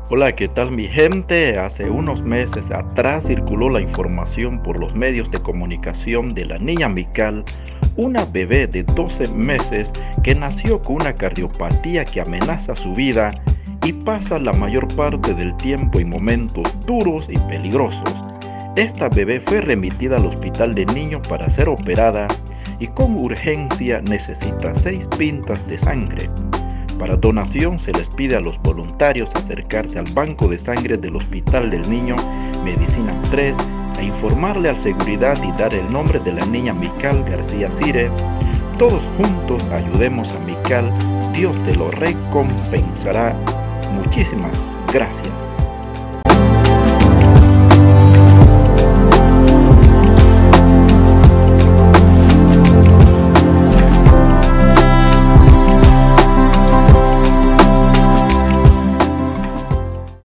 Hola, ¿qué tal mi gente? Hace unos meses atrás circuló la información por los medios de comunicación de la niña Mical, una bebé de 12 meses que nació con una cardiopatía que amenaza su vida y pasa la mayor parte del tiempo en momentos duros y peligrosos. Esta bebé fue remitida al hospital de niños para ser operada y con urgencia necesita 6 pintas de sangre. Para donación se les pide a los voluntarios acercarse al banco de sangre del Hospital del Niño Medicina 3 a informarle al seguridad y dar el nombre de la niña Mical García Cire. Todos juntos ayudemos a Mical, Dios te lo recompensará. Muchísimas gracias.